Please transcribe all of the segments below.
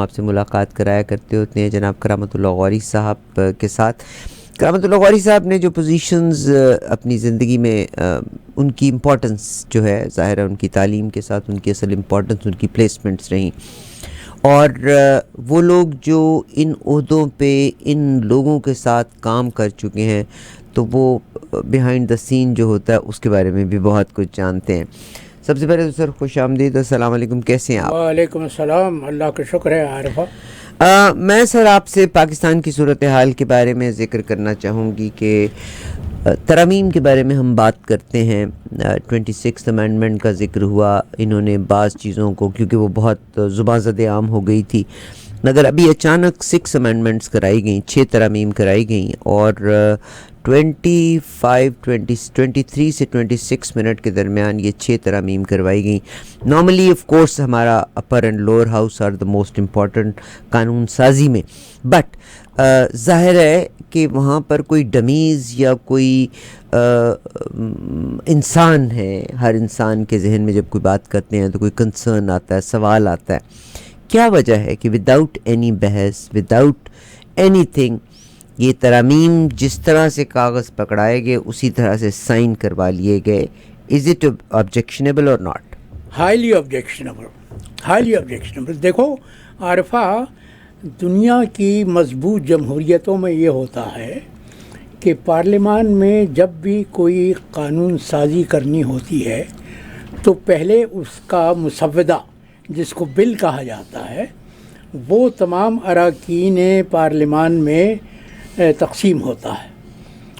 آپ سے ملاقات کرایا کرتے ہوتے ہیں جناب کرامت اللہ غوری صاحب کے ساتھ. کرامت اللہ غوری صاحب نے جو پوزیشنز اپنی زندگی میں ان کی امپورٹنس جو ہے ظاہر ہے ان کی تعلیم کے ساتھ ان کی اصل امپورٹنس ان کی پلیسمنٹس رہیں, اور وہ لوگ جو ان عہدوں پہ ان لوگوں کے ساتھ کام کر چکے ہیں تو وہ بیہائنڈ دا سین جو ہوتا ہے اس کے بارے میں بھی بہت کچھ جانتے ہیں. سب سے پہلے تو سر خوش آمدید, السلام علیکم, کیسے ہیں آپ؟ وعلیکم السلام, اللہ کا شکر ہے عارفہ. میں سر آپ سے پاکستان کی صورتحال کے بارے میں ذکر کرنا چاہوں گی کہ ترامیم کے بارے میں ہم بات کرتے ہیں. 26 امینڈمنٹ کا ذکر ہوا, انہوں نے بعض چیزوں کو کیونکہ وہ بہت زباں زد عام ہو گئی تھی, مگر ابھی اچانک 6 امینڈمنٹس کرائی گئیں, 6 ترامیم کرائی گئیں, اور 23 سے 26 منٹ کے درمیان یہ 6 ترامیم کروائی گئیں. نارملی آف کورس ہمارا upper and lower house are the most important قانون سازی میں, بٹ ظاہر ہے کہ وہاں پر کوئی ڈمیز یا کوئی انسان ہے. ہر انسان کے ذہن میں جب کوئی بات کرتے ہیں تو کوئی کنسرن آتا ہے, سوال آتا ہے, کیا وجہ ہے کہ وداؤٹ اینی بحث, وداؤٹ اینی تھنگ, یہ ترامیم جس طرح سے کاغذ پکڑائے گئے اسی طرح سے سائن کروا لیے گئے؟ از اٹ آبجیکشنیبل اور not? Highly objectionable, highly objectionable. دیکھو عارفہ, دنیا کی مضبوط جمہوریتوں میں یہ ہوتا ہے کہ پارلیمان میں جب بھی کوئی قانون سازی کرنی ہوتی ہے تو پہلے اس کا مسودہ, جس کو بل کہا جاتا ہے, وہ تمام اراکین پارلیمان میں تقسیم ہوتا ہے.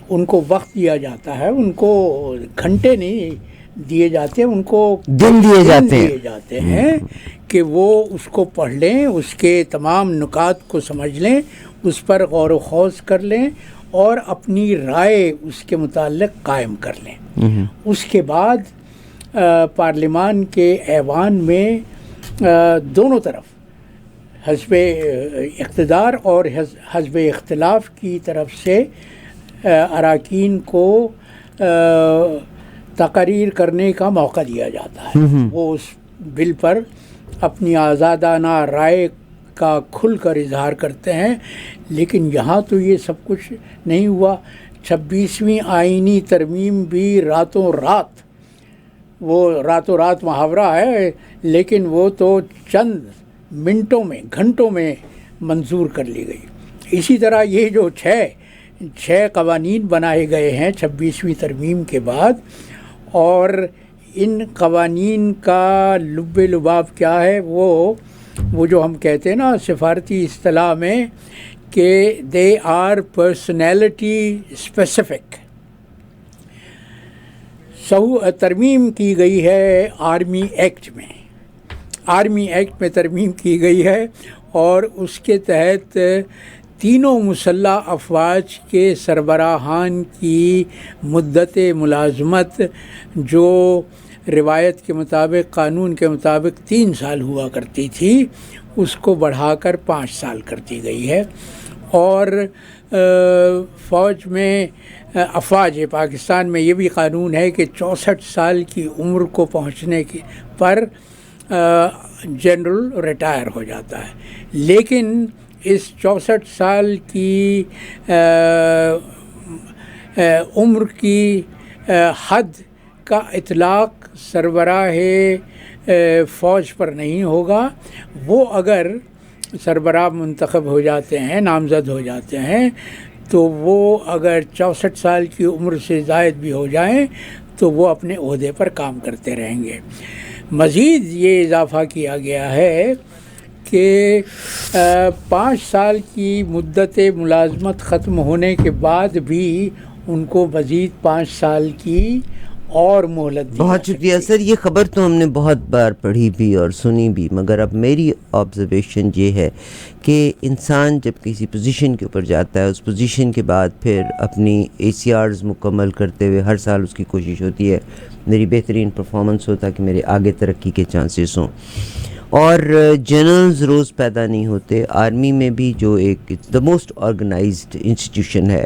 ان کو وقت دیا جاتا ہے, ان کو گھنٹے نہیں دیے جاتے, ان کو دن دیے جاتے ہیں کہ وہ اس کو پڑھ لیں, اس کے تمام نکات کو سمجھ لیں, اس پر غور و خوض کر لیں اور اپنی رائے اس کے متعلق قائم کر لیں. اس کے بعد پارلیمان کے ایوان میں دونوں طرف حزب اقتدار اور حزب اختلاف کی طرف سے اراکین کو تقریر کرنے کا موقع دیا جاتا ہے. وہ اس بل پر اپنی آزادانہ رائے کا کھل کر اظہار کرتے ہیں. لیکن یہاں تو یہ سب کچھ نہیں ہوا. 26ویں آئینی ترمیم بھی راتوں رات محاورہ ہے, لیکن وہ تو چند منٹوں میں, گھنٹوں میں منظور کر لی گئی. اسی طرح یہ جو 6 قوانین بنائے گئے ہیں 26ویں ترمیم کے بعد, اور ان قوانین کا لب لباب کیا ہے, وہ جو ہم کہتے ہیں نا سفارتی اصطلاح میں کہ دے آر پرسنالٹی اسپیسیفک. ترمیم کی گئی ہے آرمی ایکٹ میں ترمیم کی گئی ہے, اور اس کے تحت تینوں مسلح افواج کے سربراہان کی مدت ملازمت, جو روایت کے مطابق, قانون کے مطابق 3 سال ہوا کرتی تھی, اس کو بڑھا کر 5 سال کر دی گئی ہے. اور فوج میں افواج پاکستان میں یہ بھی قانون ہے کہ 64 سال کی عمر کو پہنچنے پر جنرل ریٹائر ہو جاتا ہے. لیکن اس 64 سال کی عمر کی حد کا اطلاق سربراہ فوج پر نہیں ہوگا. وہ اگر سربراہ منتخب ہو جاتے ہیں, نامزد ہو جاتے ہیں, تو وہ اگر 64 سال کی عمر سے زائد بھی ہو جائیں تو وہ اپنے عہدے پر کام کرتے رہیں گے. مزید یہ اضافہ کیا گیا ہے کہ 5 سال کی مدت ملازمت ختم ہونے کے بعد بھی ان کو مزید 5 سال کی اور مہلت دی. بہت شکریہ سر, یہ خبر تو ہم نے بہت بار پڑھی بھی اور سنی بھی, مگر اب میری آبزرویشن یہ ہے کہ انسان جب کسی پوزیشن کے اوپر جاتا ہے, اس پوزیشن کے بعد پھر اپنی ACRs مکمل کرتے ہوئے ہر سال اس کی کوشش ہوتی ہے میری بہترین پرفارمنس ہو تاکہ میرے آگے ترقی کے چانسز ہوں. اور جنرلز روز پیدا نہیں ہوتے. آرمی میں بھی جو ایک دا موسٹ آرگنائزڈ انسٹیٹیوشن ہے,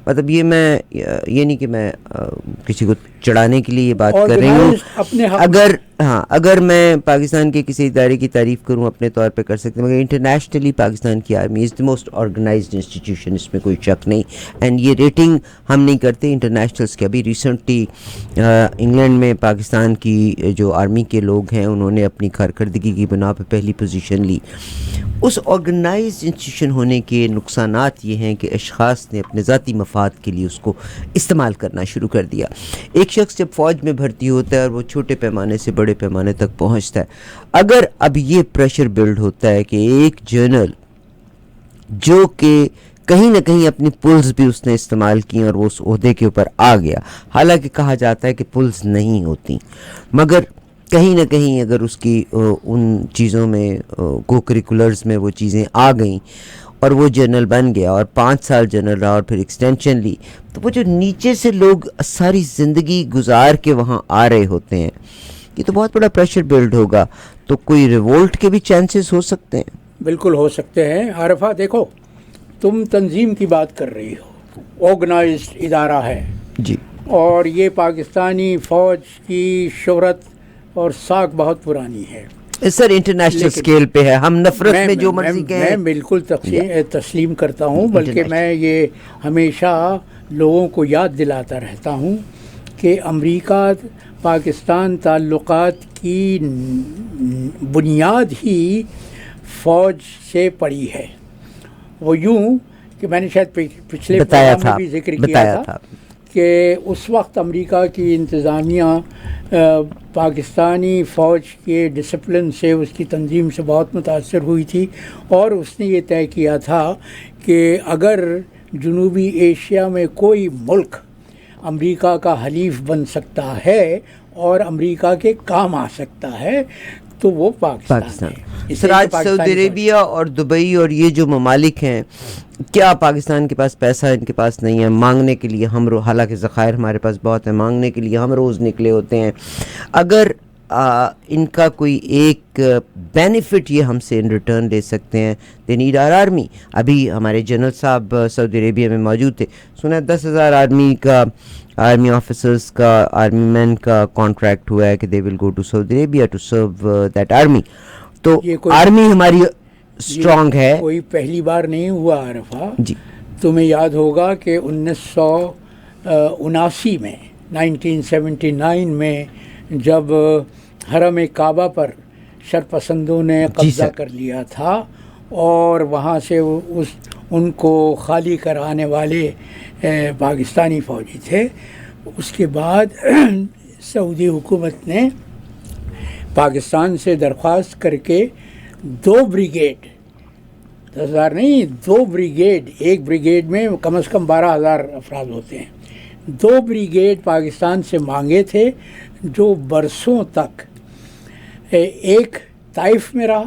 مطلب یہ میں یہ نہیں کہ میں کسی کو چڑھانے کے لیے یہ بات کر رہی ہوں. اپنے اگر میں پاکستان کے کسی ادارے کی تعریف کروں اپنے طور پہ کر سکتے ہیں, مگر انٹرنیشنلی پاکستان کی army is the most organised institution, اس میں کوئی شک نہیں. اینڈ یہ ریٹنگ ہم نہیں کرتے انٹرنیشنلس کی. ابھی ریسنٹلی انگلینڈ میں پاکستان کی جو آرمی کے لوگ ہیں انہوں نے اپنی کارکردگی کی بنا پہ پہلی پوزیشن لی. اس آرگنائزڈ انسٹیٹیوشن ہونے کے نقصانات یہ ہیں کہ اشخاص نے اپنے ذاتی مفاد کے لیے اس کو استعمال کرنا شروع کر دیا. ایک شخص جب فوج میں بھرتی ہوتا ہے اور وہ چھوٹے پیمانے سے بڑے پیمانے تک پہنچتا ہے, اگر اب یہ پریشر بلڈ ہوتا ہے کہ ایک جنرل جو کہ کہیں نہ کہیں اپنی پلز بھی اس نے استعمال کی اور وہ اس عہدے کے اوپر آ گیا, حالانکہ کہا جاتا ہے کہ پلز نہیں ہوتی, مگر کہیں نہ کہیں اگر اس کی ان چیزوں میں کو کریکولرز میں وہ چیزیں آ گئیں اور وہ جنرل بن گیا اور 5 سال جنرل رہا اور پھر ایکسٹینشن لی, تو وہ جو نیچے سے لوگ ساری زندگی گزار کے وہاں آ رہے ہوتے ہیں, یہ تو بہت بڑا پریشر بلڈ ہوگا. تو کوئی ریولٹ کے بھی چانسز ہو سکتے ہیں. بالکل ہو سکتے ہیں. عارفہ دیکھو, تم تنظیم کی بات کر رہی ہو, آرگنائزڈ ادارہ ہے جی, اور یہ پاکستانی فوج کی شہرت اور ساکھ بہت پرانی ہے سر, انٹرنیشنل اسکیل پہ ہے. ہم نفرت میں جو مرضی کہیں میں بالکل تسلیم کرتا ہوں, بلکہ میں یہ ہمیشہ لوگوں کو یاد دلاتا رہتا ہوں کہ امریکہ پاکستان تعلقات کی بنیاد ہی فوج سے پڑی ہے. وہ یوں کہ میں نے شاید پچھلے پروگرام میں بھی ذکر کیا تھا کہ اس وقت امریکہ کی انتظامیہ پاکستانی فوج کے ڈسپلن سے, اس کی تنظیم سے بہت متاثر ہوئی تھی, اور اس نے یہ طے کیا تھا کہ اگر جنوبی ایشیا میں کوئی ملک امریکہ کا حلیف بن سکتا ہے اور امریکہ کے کام آ سکتا ہے تو وہ پاکستان ہے. سر, آج سعودی عربیہ اور دبئی اور یہ جو ممالک ہیں, کیا پاکستان کے پاس پیسہ ان کے پاس نہیں ہے مانگنے کے لیے؟ ہم حالانکہ ذخائر ہمارے پاس بہت ہے, مانگنے کے لیے ہم روز نکلے ہوتے ہیں. اگر ان کا کوئی ایک بینیفٹ یہ ہم سے ان ریٹرن لے سکتے ہیں, دے نیڈ آر آرمی. ابھی ہمارے جنرل صاحب سعودی عربیہ میں موجود تھے, سنا 10,000 آرمی آفیسرز کا, آرمی مین کا کانٹریکٹ ہوا ہے کہ they will go to Saudi Arabia to serve that army. تو آرمی ہماری اسٹرانگ ہے. کوئی پہلی بار نہیں ہوا عارفہ. جی, تمہیں یاد ہوگا کہ 1979 میں 1979 میں جب حرم کعبہ پر شرپسندوں نے قبضہ کر لیا تھا اور وہاں سے ان کو خالی کرانے والے پاکستانی فوجی تھے, اس کے بعد سعودی حکومت نے پاکستان سے درخواست کر کے 2 بریگیڈ, 10,000 نہیں 2 بریگیڈ, ایک بریگیڈ میں کم از کم 12,000 افراد ہوتے ہیں, 2 بریگیڈ پاکستان سے مانگے تھے, جو برسوں تک ایک طائف میں رہا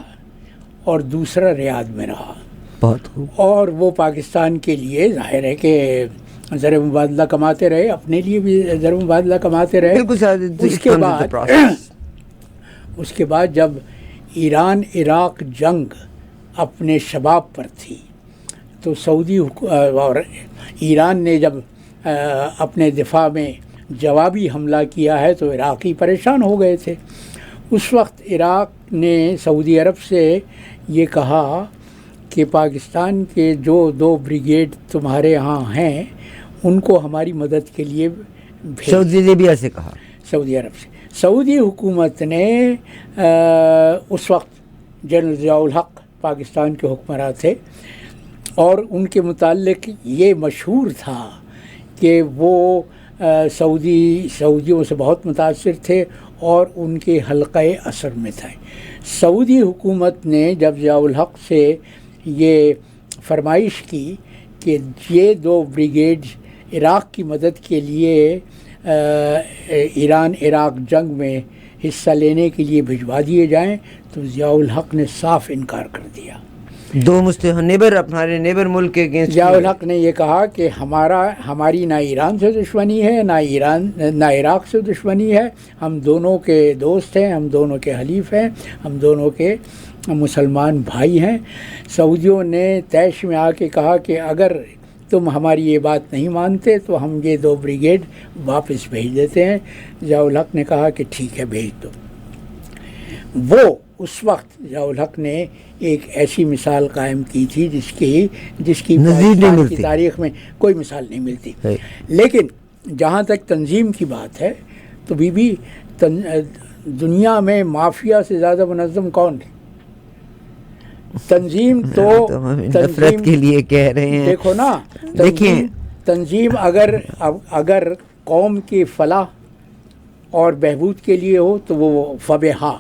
اور دوسرا ریاض میں رہا. بہت خوب. اور وہ پاکستان کے لیے ظاہر ہے کہ زر مبادلہ کماتے رہے, اپنے لیے بھی زر مبادلہ کماتے رہے. اس کے بعد جب ایران عراق جنگ اپنے شباب پر تھی تو سعودی اور ایران نے جب اپنے دفاع میں جوابی حملہ کیا ہے تو عراقی پریشان ہو گئے تھے. اس وقت عراق نے سعودی عرب سے یہ کہا کہ پاکستان کے جو 2 بریگیڈ تمہارے یہاں ہیں ان کو ہماری مدد کے لیے سعودی عربیہ سے کہا, سعودی عرب سے. سعودی حکومت نے اس وقت جنرل ضیاء الحق پاکستان کے حکمراں تھے اور ان کے متعلق یہ مشہور تھا کہ وہ سعودیوں سے بہت متاثر تھے اور ان کے حلقہ اثر میں تھے. سعودی حکومت نے جب ضیاء الحق سے یہ فرمائش کی کہ یہ 2 بریگیڈ عراق کی مدد کے لیے ایران عراق جنگ میں حصہ لینے کے لیے بھجوا دیے جائیں, تو ضیاء الحق نے صاف انکار کر دیا. 2 ہمارے نیبر ملک کے اگینسٹ ضیاء الحق نے یہ کہا کہ ہماری نہ ایران سے دشمنی ہے نہ عراق سے دشمنی ہے, ہم دونوں کے دوست ہیں, ہم دونوں کے حلیف ہیں, ہم دونوں کے مسلمان بھائی ہیں. سعودیوں نے طیش میں آ کے کہا کہ اگر تم ہماری یہ بات نہیں مانتے تو ہم یہ 2 بریگیڈ واپس بھیج دیتے ہیں۔ ضیاء الحق نے کہا کہ ٹھیک ہے بھیج دو۔ وہ اس وقت ضیاء الحق نے ایک ایسی مثال قائم کی تھی جس کی نظیر نہیں پاکستان ملتی، کی تاریخ میں کوئی مثال نہیں ملتی۔ ہے۔ لیکن جہاں تک تنظیم کی بات ہے تو بی دنیا میں مافیا سے زیادہ منظم کون ہے؟ تنظیم تو ہم نفرت کے لیے کہہ رہے ہیں۔ دیکھو نا، دیکھیں تنظیم اگر قوم کی فلاح اور بہبود کے لیے ہو تو وہ فبہا،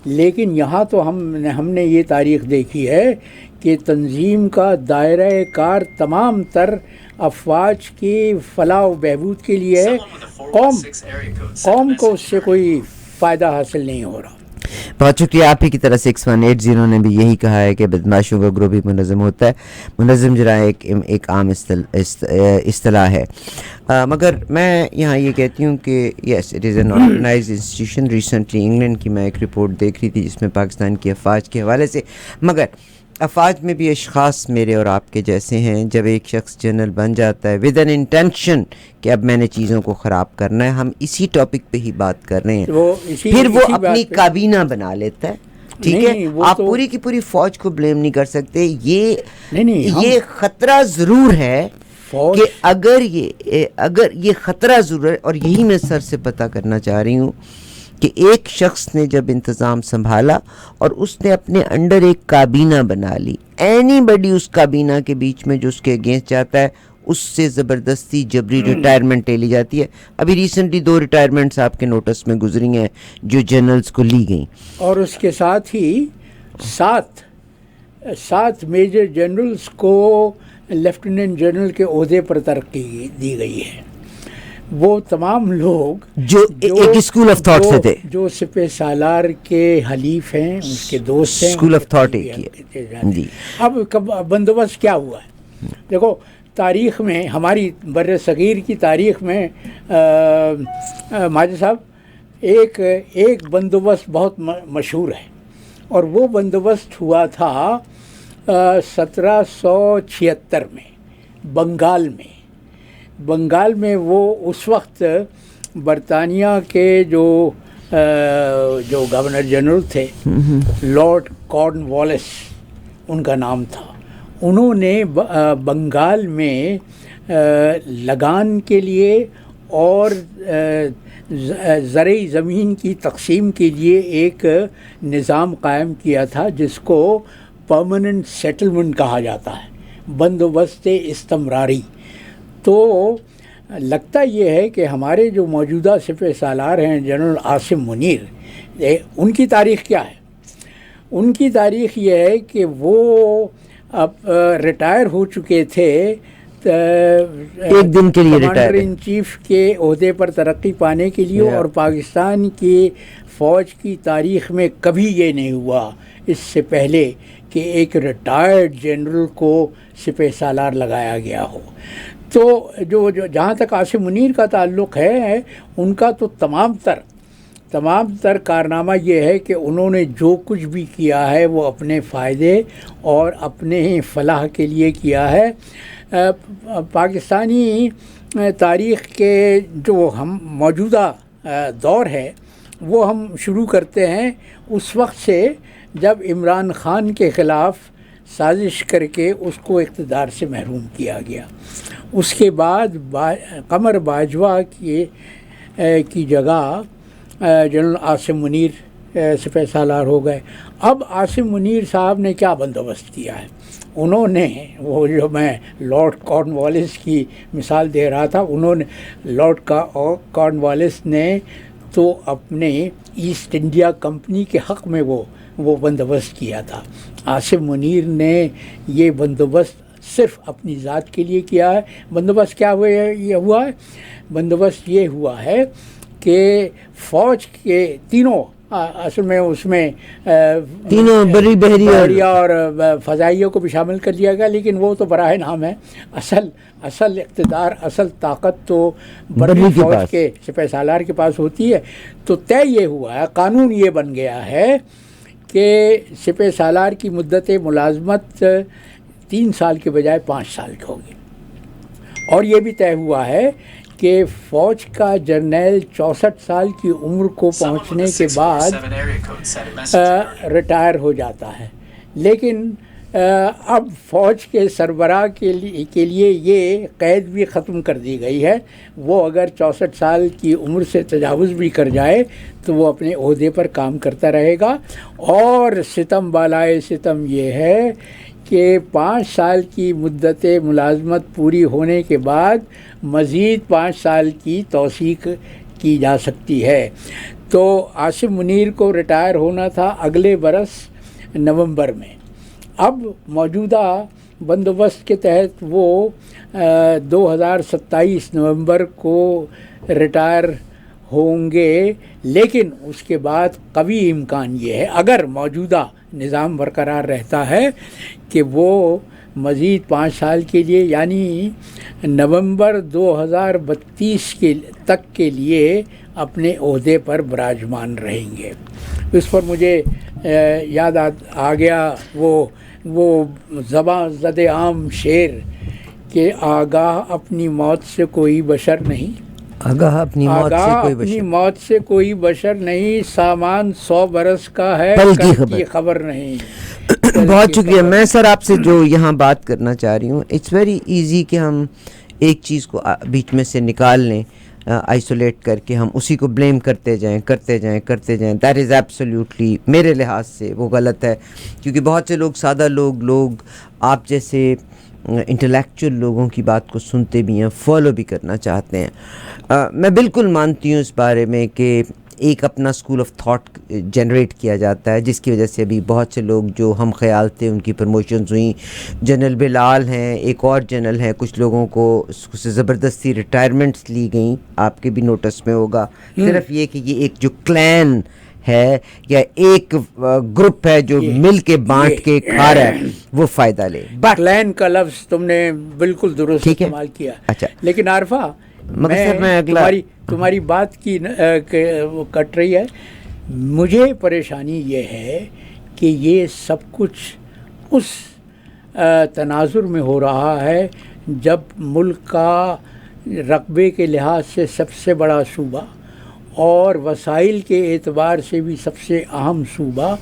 لیکن یہاں تو ہم نے یہ تاریخ دیکھی ہے کہ تنظیم کا دائرہ کار تمام تر افواج کی فلاح و بہبود کے لیے ہے، قوم کو اس سے کوئی فائدہ حاصل نہیں ہو رہا۔ بہت شکریہ۔ آپ ہی کی طرح 6180 نے بھی یہی کہا ہے کہ بدماشوں کا گروہ بھی منظم ہوتا ہے۔ منظم جرائم ایک عام اصطلاح ہے، مگر میں یہاں یہ کہتی ہوں کہ yes it is an organised institution. Recently England کی میں ایک رپورٹ دیکھ رہی تھی جس میں پاکستان کی افواج کے حوالے سے، مگر افواج میں بھی اشخاص میرے اور آپ کے جیسے ہیں۔ جب ایک شخص جنرل بن جاتا ہے ود این انٹینشن کہ اب میں نے چیزوں کو خراب کرنا ہے، ہم اسی ٹاپک پہ ہی بات کر رہے ہیں، پھر وہ اپنی کابینہ بنا لیتا ہے، ٹھیک ہے؟ آپ پوری کی پوری فوج کو بلیم نہیں کر سکتے۔ یہ خطرہ ضرور ہے کہ اگر یہ خطرہ ضرور ہے، اور یہی میں سر سے پتہ کرنا چاہ رہی ہوں کہ ایک شخص نے جب انتظام سنبھالا اور اس نے اپنے انڈر ایک کابینہ بنا لی، اینی بڈی اس کابینہ کے بیچ میں جو اس کے اگینسٹ جاتا ہے اس سے زبردستی جبری ریٹائرمنٹ لے لی جاتی ہے۔ ابھی ریسنٹلی 2 ریٹائرمنٹس آپ کے نوٹس میں گزری ہیں جو جنرلز کو لی گئیں، اور اس کے ساتھ ہی 7 میجر جنرلز کو لیفٹیننٹ جنرل کے عہدے پر ترقی دی گئی ہے۔ وہ تمام لوگ جو ایک اسکول آف تھاٹ سے تھے، جو سپہ سالار کے حلیف ہیں، اس کے دوست ہیں، اسکول آف تھاٹ ایک ہی ہے جی۔ اب بندوبست کیا ہوا ہے؟ دیکھو، تاریخ میں، ہماری بر صغیر کی تاریخ میں ماجد صاحب ایک بندوبست بہت مشہور ہے، اور وہ بندوبست ہوا تھا 1776 میں بنگال میں۔ وہ اس وقت برطانیہ کے جو گورنر جنرل تھے لارڈ کارن والیس ان کا نام تھا، انہوں نے بنگال میں لگان کے لیے اور زرعی زمین کی تقسیم کے لیے ایک نظام قائم کیا تھا جس کو پرماننٹ سیٹلمنٹ کہا جاتا ہے، بندوبست استمراری۔ تو لگتا یہ ہے کہ ہمارے جو موجودہ سپہ سالار ہیں جنرل عاصم منیر، ان کی تاریخ کیا ہے؟ ان کی تاریخ یہ ہے کہ وہ اب ریٹائر ہو چکے تھے، ایک دن کے لیے کمانڈر ان چیف کے عہدے پر ترقی پانے کے لیے، اور پاکستان کی فوج کی تاریخ میں کبھی یہ نہیں ہوا اس سے پہلے کہ ایک ریٹائرڈ جنرل کو سپہ سالار لگایا گیا ہو۔ تو جو جہاں تک عاصم منیر کا تعلق ہے، ان کا تو تمام تر کارنامہ یہ ہے کہ انہوں نے جو کچھ بھی کیا ہے وہ اپنے فائدے اور اپنے فلاح کے لیے کیا ہے۔ پاکستانی تاریخ کے جو ہم موجودہ دور ہے وہ ہم شروع کرتے ہیں اس وقت سے جب عمران خان کے خلاف سازش کر کے اس کو اقتدار سے محروم کیا گیا۔ اس کے بعد قمر باجوہ کی جگہ جنرل عاصم منیر سپہ سالار ہو گئے۔ اب عاصم منیر صاحب نے کیا بندوبست کیا ہے؟ انہوں نے وہ جو میں لارڈ کارن والیس کی مثال دے رہا تھا، انہوں نے لارڈ کارن والیس نے تو اپنے ایسٹ انڈیا کمپنی کے حق میں وہ بندوبست کیا تھا۔ عاصم منیر نے یہ بندوبست صرف اپنی ذات کے لیے کیا ہے۔ بندوبست کیا ہوا ہے؟ بندوبست یہ ہوا ہے کہ فوج کے تینوں، اصل میں اس میں تینوں بحریہ اور فضائیوں کو بھی شامل کر لیا گیا، لیکن وہ تو براہ نام ہے۔ اصل اقتدار، اصل طاقت تو بری فوج کے سپہ سالار کے پاس ہوتی ہے۔ تو طے یہ ہوا ہے، قانون یہ بن گیا ہے کہ سپہ سالار کی مدت ملازمت 3 سال کے بجائے 5 سال کی ہوگی۔ اور یہ بھی طے ہوا ہے کہ فوج کا جرنیل 64 سال کی عمر کو پہنچنے کے بعد ریٹائر ہو جاتا ہے. لیکن اب فوج کے سربراہ کے لیے یہ قید بھی ختم کر دی گئی ہے. وہ اگر 64 سال کی عمر سے تجاوز بھی کر جائے تو وہ اپنے عہدے پر کام کرتا رہے گا. اور ستم بالائے ستم یہ ہے کہ 5 سال کی مدت ملازمت پوری ہونے کے بعد مزید 5 سال کی توثیق کی جا سکتی ہے. تو عاصم منیر کو ریٹائر ہونا تھا اگلے برس نومبر میں. اب موجودہ بندوبست کے تحت وہ 2027 نومبر کو ریٹائر ہوں گے. لیکن اس کے بعد قوی امکان یہ ہے, اگر موجودہ نظام برقرار رہتا ہے, کہ وہ مزید 5 سال کے لیے یعنی نومبر 2032 تک کے لیے اپنے عہدے پر براجمان رہیں گے. اس پر مجھے یاد آ گیا وہ زباں زد عام شعر کہ آگاہ اپنی موت سے کوئی بشر نہیں, آگاہ اپنی موت سے کوئی بشر نہیں, سامان 100 برس کا ہے کل کی خبر نہیں. بہت شکریہ. میں سر آپ سے جو یہاں بات کرنا چاہ رہی ہوں, اٹس ویری ایزی کہ ہم ایک چیز کو بیچ میں سے نکال لیں, آئسولیٹ کر کے ہم اسی کو بلیم کرتے جائیں. دیٹ از ایبسلیوٹلی میرے لحاظ سے وہ غلط ہے, کیونکہ بہت سے لوگ, سادہ لوگ آپ جیسے انٹلیکچوئل لوگوں کی بات کو سنتے بھی ہیں, فالو بھی کرنا چاہتے ہیں. میں بالکل مانتی ہوں اس بارے میں کہ ایک اپنا اسکول آف تھاٹ جنریٹ کیا جاتا ہے, جس کی وجہ سے ابھی بہت سے لوگ جو ہم خیال تھے ان کی پروموشنز ہوئیں. جنرل بلال ہیں, ایک اور جنرل ہیں, کچھ لوگوں کو سے زبردستی ریٹائرمنٹس لی گئیں, آپ کے بھی نوٹس میں ہوگا. صرف یہ کہ یہ ایک جو کلین ہے یا ایک گروپ ہے جو مل کے بانٹ کے کھا رہا ہے وہ فائدہ لے. کلین کا لفظ تم نے بالکل درست استعمال کیا. اچھا, لیکن عارفہ میں تمہاری بات کی کٹ رہی ہے. مجھے پریشانی یہ ہے کہ یہ سب کچھ اس تناظر میں ہو رہا ہے جب ملک کا رقبے کے لحاظ سے سب سے بڑا صوبہ اور وسائل کے اعتبار سے بھی سب سے اہم صوبہ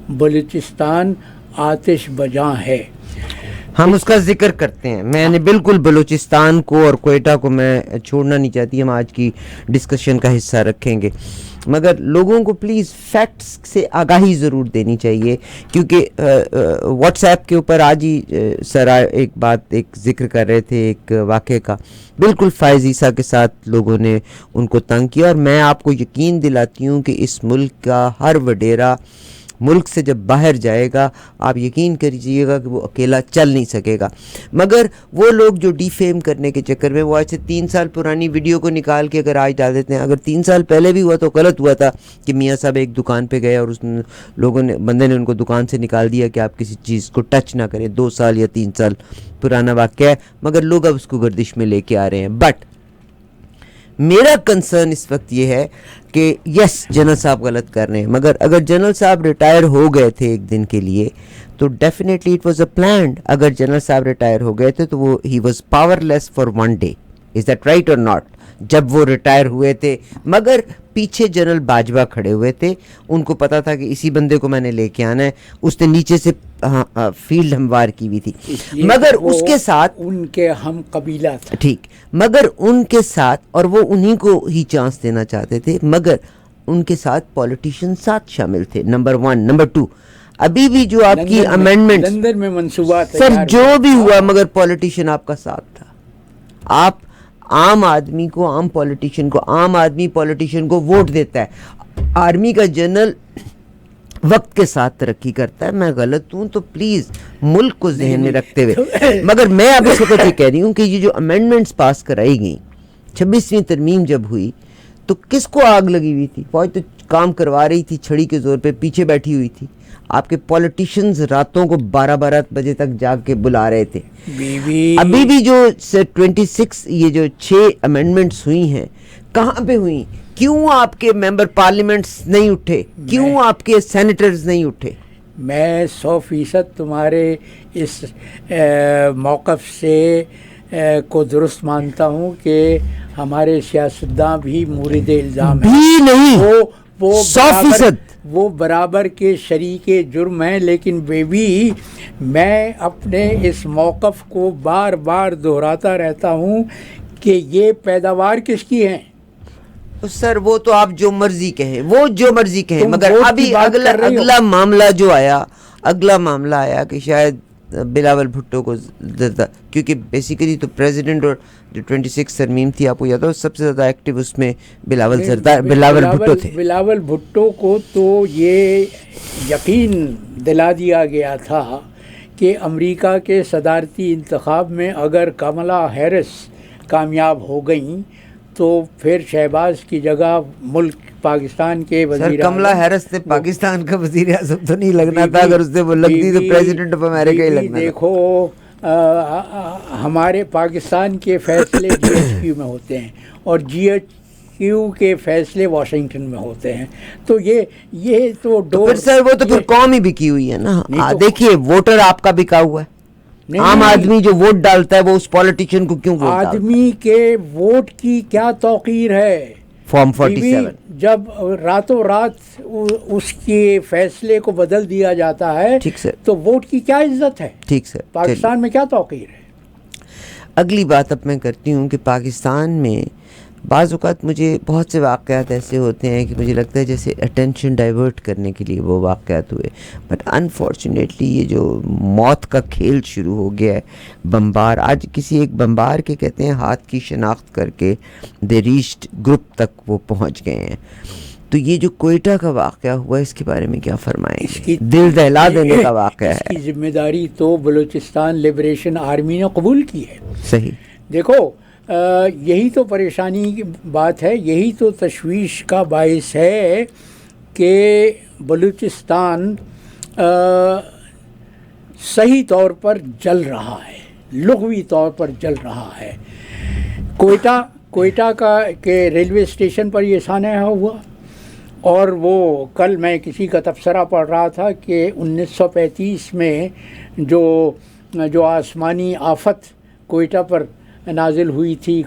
بلوچستان آتش بجاں ہے. ہم اس کا ذکر کرتے ہیں. میں نے بالکل بلوچستان کو اور کوئٹہ کو میں چھوڑنا نہیں چاہتی, ہم آج کی ڈسکشن کا حصہ رکھیں گے, مگر لوگوں کو پلیز فیکٹس سے آگاہی ضرور دینی چاہیے. کیونکہ واٹس ایپ کے اوپر آج ہی سر ایک ذکر کر رہے تھے ایک واقعے کا, بالکل فائز عیسیٰ کے ساتھ لوگوں نے ان کو تنگ کیا. اور میں آپ کو یقین دلاتی ہوں کہ اس ملک کا ہر وڈیرا ملک سے جب باہر جائے گا, آپ یقین کریے گا کہ وہ اکیلا چل نہیں سکے گا. مگر وہ لوگ جو ڈی فیم کرنے کے چکر میں وہ آج سے 3 سال پرانی ویڈیو کو نکال کے اگر آج ڈال دیتے ہیں, اگر 3 سال پہلے بھی ہوا تو غلط ہوا تھا کہ میاں صاحب ایک دکان پہ گئے اور بندے نے ان کو دکان سے نکال دیا کہ آپ کسی چیز کو ٹچ نہ کریں. 2 سال یا 3 سال پرانا واقعہ ہے, مگر لوگ اب اس کو گردش میں لے کے آ رہے ہیں. بٹ میرا کنسرن اس وقت یہ ہے کہ یس جنرل صاحب غلط کر رہے ہیں, مگر اگر جنرل صاحب ریٹائر ہو گئے تھے ایک دن کے لیے تو definitely it was a planned. اگر جنرل صاحب ریٹائر ہو گئے تھے تو وہ he was power less for 1 day. Is that right اور ناٹ؟ جب وہ ریٹائر ہوئے تھے, مگر پیچھے جنرل باجوہ کھڑے ہوئے تھے, ان کو پتا تھا کہ اسی بندے کو میں نے لے کے آنا ہے. اس نے نیچے سے فیلڈ ہموار کی ہوئی تھی, مگر اس کے ساتھ ان کے ہم قبیلہ تھا, ٹھیک, مگر ان کے ساتھ, اور وہ انہی کو ہی چانس دینا چاہتے تھے, مگر ان کے ساتھ پولیٹیشین ساتھ شامل تھے. نمبر 1. نمبر 2, ابھی بھی جو آپ کی امینڈمنٹ لندن میں منصوبات سر جو بھی ہوا, مگر پولیٹیشین آپ کا ساتھ تھا. آپ عام آدمی کو, عام پولیٹیشین کو ووٹ دیتا ہے. آرمی کا جنرل وقت کے ساتھ ترقی کرتا ہے. میں غلط ہوں تو پلیز ملک کو ذہن میں رکھتے ہوئے, مگر میں اب اس وقت یہ کہہ رہی ہوں کہ یہ جو امینڈمنٹس پاس کرائی گئیں, 26ویں ترمیم جب ہوئی تو کس کو آگ لگی ہوئی تھی؟ فوج تو کام کروا رہی تھی, چھڑی کے زور پہ پیچھے بیٹھی ہوئی تھی. آپ کے پولیٹیشنز راتوں کو 12 بجے تک جاگ کے بلا رہے تھے. ابھی بھی جو 26 یہ جو 6 امینڈمنٹس ہوئی ہیں, کہاں پہ ہوئی؟ کیوں آپ کے ممبر پارلیمنٹس نہیں اٹھے؟ کیوں آپ کے سینیٹرز نہیں اٹھے؟ میں 100% تمہارے اس موقف سے کو درست مانتا ہوں کہ ہمارے سیاستداں بھی مورد الزام ہیں، بھی نہیں، وہ 100%۔ وہ برابر کے شریک جرم ہیں، لیکن بھی میں اپنے اس موقف کو بار بار دہراتا رہتا ہوں کہ یہ پیداوار کس کی ہیں؟ سر وہ تو آپ جو مرضی کہیں، وہ جو مرضی کہیں، تم مگر ووٹ کی ابھی بات کر رہی ہو۔ اگلا معاملہ آیا کہ شاید بلاول بھٹو کو کیونکہ بیسیکلی تو پریزیڈنٹ اور جو 26 ترمیم تھی، آپ کو یاد ہو سب سے زیادہ ایکٹیو اس میں بلاول بھٹو تھے۔ بلاول بھٹو کو تو یہ یقین دلا دیا گیا تھا کہ امریکہ کے صدارتی انتخاب میں اگر کملا ہیرس کامیاب ہو گئیں تو پھر شہباز کی جگہ ملک پاکستان کے وزیر سر کملا ہیرس نے پاکستان کا وزیر اعظم تو نہیں لگنا تھا، اگر اس نے وہ لگتی تو پریزیڈنٹ آف امریکہ ہی لگنا تھا۔ دیکھو ہمارے پاکستان کے فیصلے جی ایچ کیو میں ہوتے ہیں اور جی ایچ کیو کے فیصلے واشنگٹن میں ہوتے ہیں، تو یہ تو پھر سر وہ تو پھر قوم ہی بکی ہوئی ہے نا۔ دیکھیے ووٹر آپ کا بکا ہوا ہے، عام آدمی جو ووٹ ڈالتا ہے وہ اس پولیٹیشین کو کیوں ووٹ ڈالتا ہے؟ آدمی کے ووٹ کی کیا توقیر ہے؟ فارم 47 جب راتوں رات اس کے فیصلے کو بدل دیا جاتا ہے ٹھیک سر، تو ووٹ کی کیا عزت ہے؟ ٹھیک سر، پاکستان میں کیا توقیر ہے؟ اگلی بات اب میں کرتی ہوں کہ پاکستان میں بعض اوقات مجھے بہت سے واقعات ایسے ہوتے ہیں کہ مجھے لگتا ہے جیسے اٹینشن ڈائیورٹ کرنے کے لیے وہ واقعات ہوئے، بٹ انفارچونیٹلی یہ جو موت کا کھیل شروع ہو گیا ہے، بمبار، آج کسی ایک بمبار کے کہتے ہیں ہاتھ کی شناخت کر کے دے ریچڈ گروپ تک وہ پہنچ گئے ہیں، تو یہ جو کوئٹہ کا واقعہ ہوا ہے اس کے بارے میں کیا فرمائیں گے؟ دل دہلا دینے کا واقعہ ہے۔ اس کی ذمہ داری تو بلوچستان لبریشن آرمی نے قبول کی ہے۔ صحیح، دیکھو یہی تو پریشانی کی بات ہے، یہی تو تشویش کا باعث ہے کہ بلوچستان صحیح طور پر جل رہا ہے، لغوی طور پر جل رہا ہے۔ کوئٹہ کا کہ ریلوے اسٹیشن پر یہ سانحہ ہوا، اور وہ کل میں کسی کا تبصرہ پڑھ رہا تھا کہ 1935 میں جو آسمانی آفت کوئٹہ پر نازل ہوئی تھی،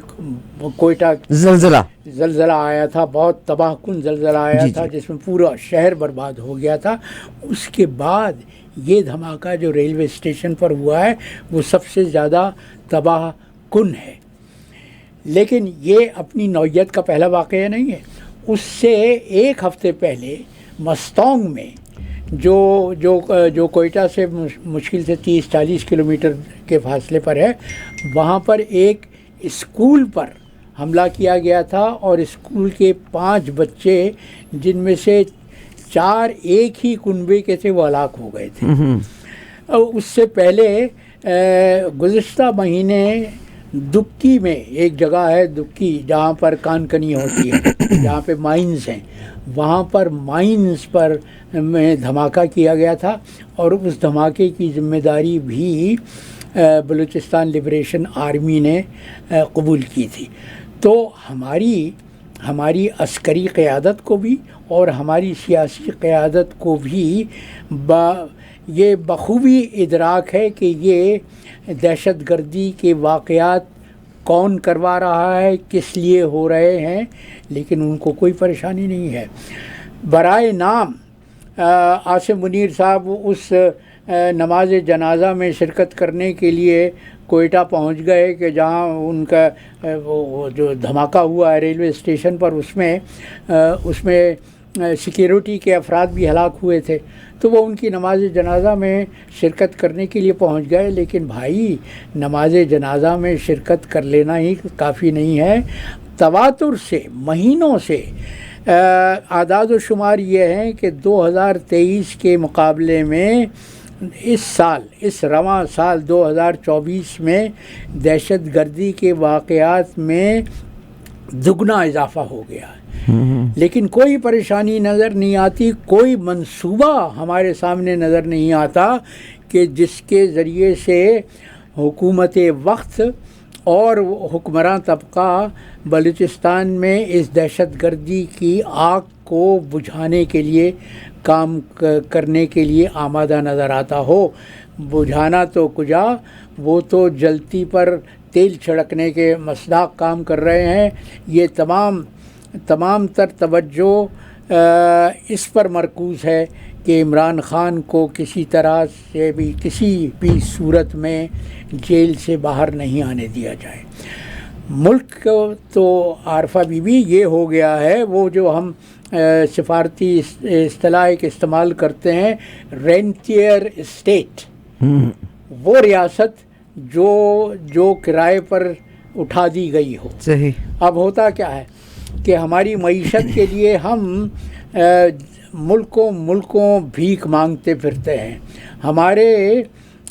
کوئٹہ زلزلہ آیا تھا، بہت تباہ کن زلزلہ آیا تھا جس میں پورا شہر برباد ہو گیا تھا، اس کے بعد یہ دھماکہ جو ریلوے اسٹیشن پر ہوا ہے وہ سب سے زیادہ تباہ کن ہے، لیکن یہ اپنی نوعیت کا پہلا واقعہ نہیں ہے۔ اس سے ایک ہفتے پہلے مستونگ میں جو کوئٹہ سے مشکل سے 30-40 کلومیٹر کے فاصلے پر ہے، وہاں پر ایک اسکول پر حملہ کیا گیا تھا اور اسکول کے 5 بچے جن میں سے 4 ایک ہی کنبے کے تھے وہ ہلاک ہو گئے تھے۔ اس سے پہلے گزشتہ مہینے دکی میں ایک جگہ ہے دکی جہاں پر کانکنی ہوتی ہے، جہاں پہ مائنز ہیں، وہاں پر مائنز پر میں دھماکہ کیا گیا تھا اور اس دھماکے کی ذمہ داری بھی بلوچستان لبریشن آرمی نے قبول کی تھی۔ تو ہماری عسکری قیادت کو بھی اور ہماری سیاسی قیادت کو بھی یہ بخوبی ادراک ہے کہ یہ دہشت گردی کے واقعات کون کروا رہا ہے، کس لیے ہو رہے ہیں، لیکن ان کو کوئی پریشانی نہیں ہے۔ برائے نام عاصم منیر صاحب اس نماز جنازہ میں شرکت کرنے کے لیے کوئٹہ پہنچ گئے کہ جہاں ان کا وہ جو دھماکہ ہوا ہے ریلوے اسٹیشن پر، اس میں سیکیورٹی کے افراد بھی ہلاک ہوئے تھے، تو وہ ان کی نماز جنازہ میں شرکت کرنے کے لیے پہنچ گئے، لیکن بھائی نماز جنازہ میں شرکت کر لینا ہی کافی نہیں ہے، تواتر سے مہینوں سے اعداد و شمار یہ ہیں کہ 2023 کے مقابلے میں اس رواں سال 2024 میں دہشت گردی کے واقعات میں دگنا اضافہ ہو گیا ہے، لیکن کوئی پریشانی نظر نہیں آتی، کوئی منصوبہ ہمارے سامنے نظر نہیں آتا کہ جس کے ذریعے سے حکومت وقت اور حکمراں طبقہ بلوچستان میں اس دہشت گردی کی آگ کو بجھانے کے لیے کام کرنے کے لیے آمادہ نظر آتا ہو۔ بجھانا تو کجا، وہ تو جلتی پر تیل چھڑکنے کے مصداق کام کر رہے ہیں. یہ تمام تر توجہ اس پر مرکوز ہے کہ عمران خان کو کسی طرح سے بھی کسی بھی صورت میں جیل سے باہر نہیں آنے دیا جائے. ملک کو تو عارفہ بی بی یہ ہو گیا ہے، وہ جو ہم سفارتی اصطلاح ایک استعمال کرتے ہیں، رینٹیئر اسٹیٹ، وہ ریاست جو کرائے پر اٹھا دی گئی ہو. صحیح. اب ہوتا کیا ہے کہ ہماری معیشت کے لیے ہم ملکوں بھیک مانگتے پھرتے ہیں.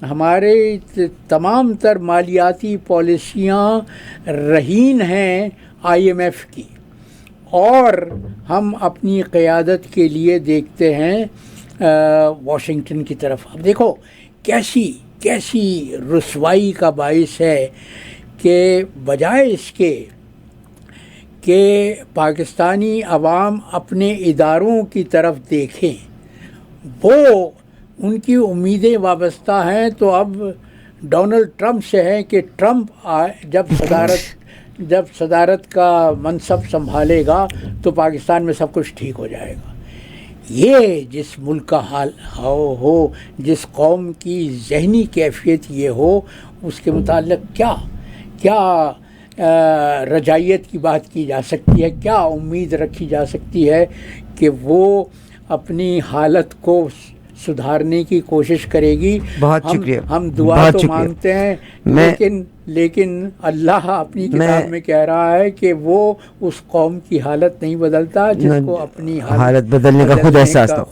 ہمارے تمام تر مالیاتی پالیسیاں رہین ہیں IMF کی، اور ہم اپنی قیادت کے لیے دیکھتے ہیں واشنگٹن کی طرف. اب دیکھو کیسی رسوائی کا باعث ہے کہ بجائے اس کے کہ پاکستانی عوام اپنے اداروں کی طرف دیکھیں، وہ ان کی امیدیں وابستہ ہیں تو اب ڈونلڈ ٹرمپ سے ہیں کہ ٹرمپ جب صدارت کا منصب سنبھالے گا تو پاکستان میں سب کچھ ٹھیک ہو جائے گا. یہ جس ملک کا حال ہو، جس قوم کی ذہنی کیفیت یہ ہو، اس کے متعلق کیا رجائیت کی بات کی جا سکتی ہے، کیا امید رکھی جا سکتی ہے کہ وہ اپنی حالت کو سدھارنے کی کوشش کرے گی. بہت شکریہ. ہم دعا تو مانگتے ہیں، لیکن اللہ اپنی کتاب میں کہہ رہا ہے کہ وہ اس قوم کی حالت نہیں بدلتا جس کو اپنی حالت بدلنے کا خود احساس تھا.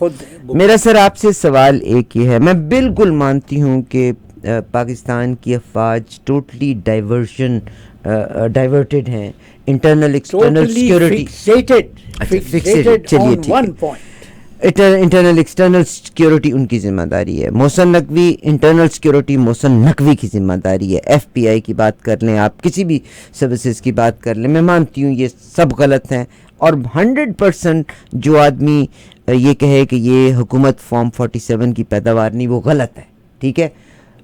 میرا سر آپ سے سوال ایک ہی ہے. میں بالکل مانتی ہوں کہ پاکستان کی افواج ٹوٹلی ڈائیورٹڈ ہیں، internal external security internal external security ان کی ذمہ داری ہے. محسن نقوی انٹرنل سیکورٹی محسن نقوی کی ذمہ داری ہے. FBI کی بات کر لیں، آپ کسی بھی سروسز کی بات کر لیں، میں مانتی ہوں یہ سب غلط ہیں. اور 100% جو آدمی یہ کہے کہ یہ حکومت فارم 47 کی پیداوار نہیں، وہ غلط ہے. ٹھیک ہے،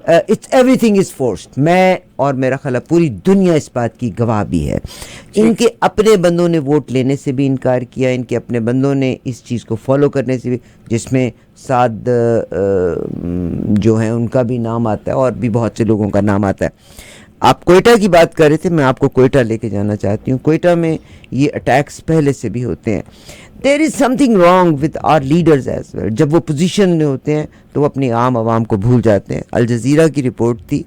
it's everything is forced. میں اور میرا خیال ہے پوری دنیا اس بات کی گواہ بھی ہے. ان کے اپنے بندوں نے ووٹ لینے سے بھی انکار کیا، ان کے اپنے بندوں نے اس چیز کو فالو کرنے سے بھی، جس میں سعد جو ہیں ان کا بھی نام آتا ہے اور بھی بہت سے لوگوں کا نام آتا ہے. آپ کوئٹہ کی بات کر رہے تھے، میں آپ کو کوئٹہ لے کے جانا چاہتی ہوں. کوئٹہ میں یہ اٹیکس پہلے سے بھی ہوتے ہیں. There is something wrong with our leaders as well. جب وہ پوزیشن میں ہوتے ہیں تو وہ اپنی عام عوام کو بھول جاتے ہیں. الجزیرہ کی رپورٹ تھی،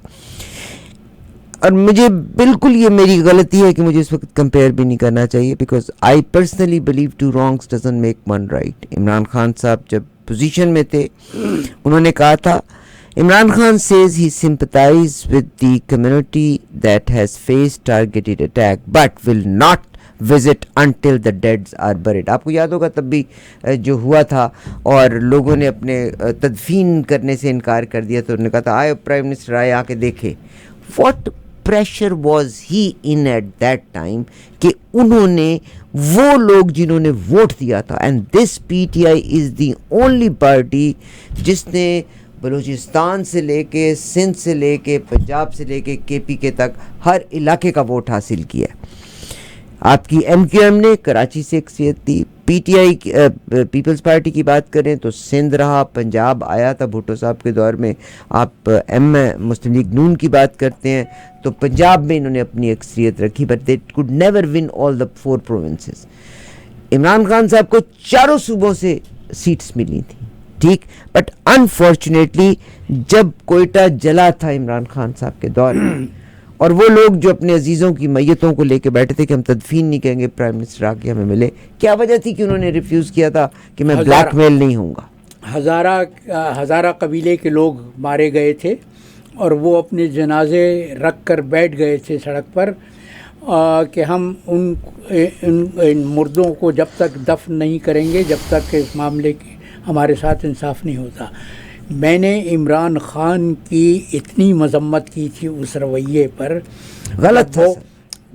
اور مجھے بالکل یہ میری غلطی ہے کہ مجھے اس وقت کمپیئر بھی نہیں کرنا چاہیے، because I personally believe two wrongs doesn't make one right. Imran Khan صاحب جب پوزیشن میں تھے، انہوں نے کہا تھا، Imran Khan says he sympathizes with the community that has faced targeted attack but will not visit until the deads are buried. آپ کو یاد ہوگا تب بھی جو ہوا تھا اور لوگوں نے اپنے تدفین کرنے سے انکار کر دیا، تو انہوں نے کہا تھا آئے پرائم منسٹر آئے آ کے دیکھے. What pressure was he in at that time کہ انہوں نے وہ لوگ جنہوں نے ووٹ دیا تھا، and this PTI is the only party جس نے بلوچستان سے لے کے سندھ سے لے کے پنجاب سے لے کے KPK تک ہر علاقے کا ووٹ حاصل کیا. آپ کی MQM نے کراچی سے اکثریت دی. PTI پیپلز پارٹی کی بات کریں تو سندھ رہا، پنجاب آیا تھا بھٹو صاحب کے دور میں. آپ مسلم لیگ نون کی بات کرتے ہیں تو پنجاب میں انہوں نے اپنی اکثریت رکھی، but they could never one all the 4 provinces. Imran Khan صاحب کو 4 صوبوں سے سیٹس ملی تھیں، ٹھیک، بٹ انفارچونیٹلی جب کوئٹہ جلا تھا عمران خان صاحب کے دور میں، اور وہ لوگ جو اپنے عزیزوں کی میتوں کو لے کے بیٹھے تھے کہ ہم تدفین نہیں کریں گے، پرائم منسٹر آ کے ہمیں ملے، کیا وجہ تھی کہ انہوں نے ریفیوز کیا تھا کہ میں بلیک میل نہیں ہوں گا. ہزارہ قبیلے کے لوگ مارے گئے تھے اور وہ اپنے جنازے رکھ کر بیٹھ گئے تھے سڑک پر کہ ہم ان مردوں کو جب تک دفن نہیں کریں گے جب تک اس معاملے کی ہمارے ساتھ انصاف نہیں ہوتا. میں نے عمران خان کی اتنی مذمت کی تھی اس رویے پر، غلط تھا،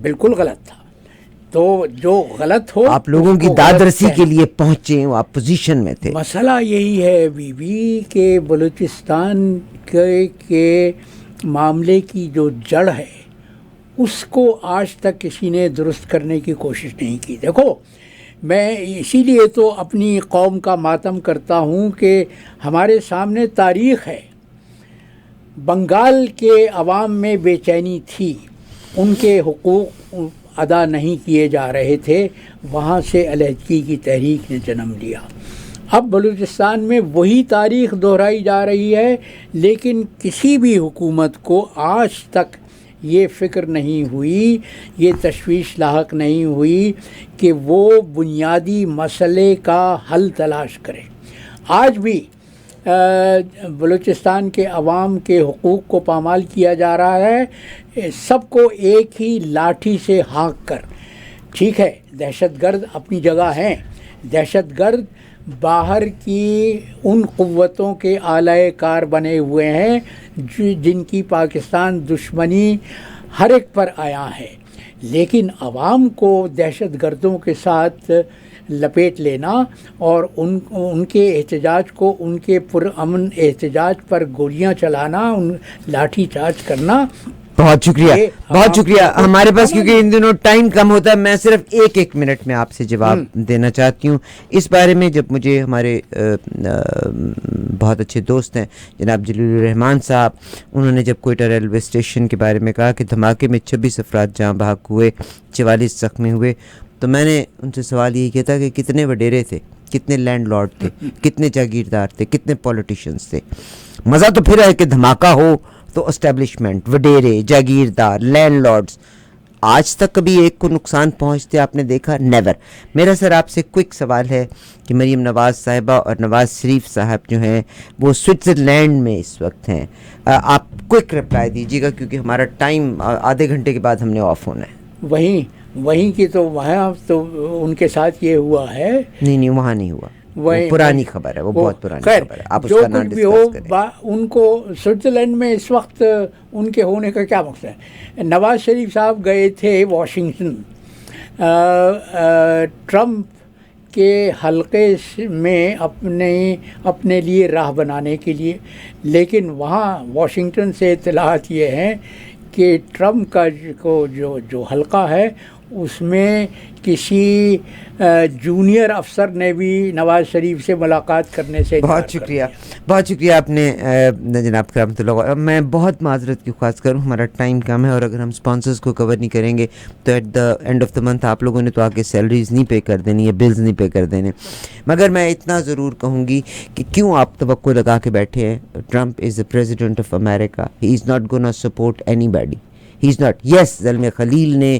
بالکل غلط تھا. تو جو غلط ہو، آپ لوگوں کی داد رسی کے لیے پہنچے، آپ پوزیشن میں تھے. مسئلہ یہی ہے بی بی کہ بلوچستان کے معاملے کی جو جڑ ہے اس کو آج تک کسی نے درست کرنے کی کوشش نہیں کی. دیکھو میں اسی لیے تو اپنی قوم کا ماتم کرتا ہوں کہ ہمارے سامنے تاریخ ہے. بنگال کے عوام میں بے چینی تھی، ان کے حقوق ادا نہیں کیے جا رہے تھے، وہاں سے علیحدگی کی تحریک نے جنم لیا. اب بلوچستان میں وہی تاریخ دہرائی جا رہی ہے، لیکن کسی بھی حکومت کو آج تک یہ فکر نہیں ہوئی، یہ تشویش لاحق نہیں ہوئی کہ وہ بنیادی مسئلے کا حل تلاش کرے. آج بھی بلوچستان کے عوام کے حقوق کو پامال کیا جا رہا ہے، سب کو ایک ہی لاٹھی سے ہانک کر. ٹھیک ہے، دہشت گرد اپنی جگہ ہیں، دہشت گرد باہر کی ان قوتوں کے آلائے کار بنے ہوئے ہیں جن کی پاکستان دشمنی ہر ایک پر آیا ہے، لیکن عوام کو دہشت گردوں کے ساتھ لپیٹ لینا اور ان کے احتجاج کو، ان کے پرامن احتجاج پر گولیاں چلانا، لاٹھی چارج کرنا. بہت شکریہ، بہت شکریہ. ہمارے پاس کیونکہ ان دنوں ٹائم کم ہوتا ہے، میں صرف ایک منٹ میں آپ سے جواب دینا چاہتی ہوں اس بارے میں. جب مجھے ہمارے بہت اچھے دوست ہیں جناب جلیل الرحمان صاحب، انہوں نے جب کوئٹہ ریلوے اسٹیشن کے بارے میں کہا کہ دھماکے میں 26 افراد جاں بحق ہوئے، 44 زخمی ہوئے، تو میں نے ان سے سوال یہی کیا تھا کہ کتنے وڈیرے تھے، کتنے لینڈ لارڈ تھے، کتنے جاگیردار تھے، کتنے پولیٹیشینز تھے. مزہ تو پھر ہے کہ دھماکہ ہو تو اسٹیبلشمنٹ، وڈیرے، جاگیردار، لینڈ لارڈز. آج تک کبھی ایک کو نقصان پہنچتے آپ نے دیکھا؟ نیور. میرا سر آپ سے کوئک سوال ہے کہ مریم نواز صاحبہ اور نواز شریف صاحب جو ہیں وہ سوئٹزرلینڈ میں اس وقت ہیں. آپ کوئک رپلائی دیجیے گا کیونکہ ہمارا ٹائم آدھے گھنٹے کے بعد ہم نے آف ہونا ہے. وہیں کی تو وہاں تو ان کے ساتھ یہ ہوا ہے. نہیں وہاں نہیں ہوا، وہ پرانی خبر ہے، وہ بہت پرانی خبر ہے. آپ اس کا نام ڈسکس کریں. ان کو سوئٹزرلینڈ میں اس وقت ان کے ہونے کا کیا مقصد ہے؟ نواز شریف صاحب گئے تھے واشنگٹن ٹرمپ کے حلقے میں اپنے لیے راہ بنانے کے لیے، لیکن وہاں واشنگٹن سے اطلاعات یہ ہیں کہ ٹرمپ کا جو حلقہ ہے اس میں کسی جونیئر افسر نے بھی نواز شریف سے ملاقات کرنے سے بہت شکریہ آپ نے جناب کرامت اللہ. میں بہت معذرت کی خواہش کروں، ہمارا ٹائم کم ہے اور اگر ہم سپانسرز کو کور نہیں کریں گے تو at the end of the month آپ لوگوں نے تو آگے سیلریز نہیں پے کر دینی ہے، بلز نہیں پے کر دینے. مگر میں اتنا ضرور کہوں گی کہ کیوں آپ توقع لگا کے بیٹھے ہیں. Trump is the president of America, he is not gonna support anybody. He is not. Yes Zalmay Khalil نے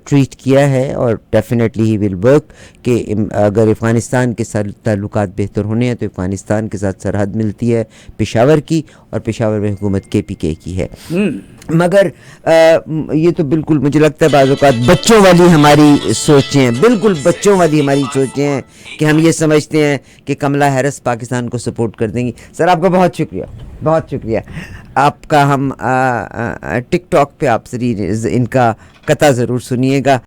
ٹویٹ کیا ہے اور ڈیفینیٹلی ہی ول ورک کہ اگر افغانستان کے ساتھ تعلقات بہتر ہونے ہیں تو افغانستان کے ساتھ سرحد ملتی ہے پشاور کی، اور پشاور میں حکومت KPK کی ہے. مگر یہ تو بالکل مجھے لگتا ہے بعض اوقات بچوں والی ہماری سوچیں ہیں، بالکل بچوں والی ہماری سوچیں ہیں کہ ہم یہ سمجھتے ہیں کہ کملا ہیرس پاکستان کو سپورٹ کر دیں گی. سر آپ کا بہت شکریہ، بہت شکریہ آپ کا. ہم ٹک ٹاک پہ آپ ان کا قطع ضرور سنیے گا.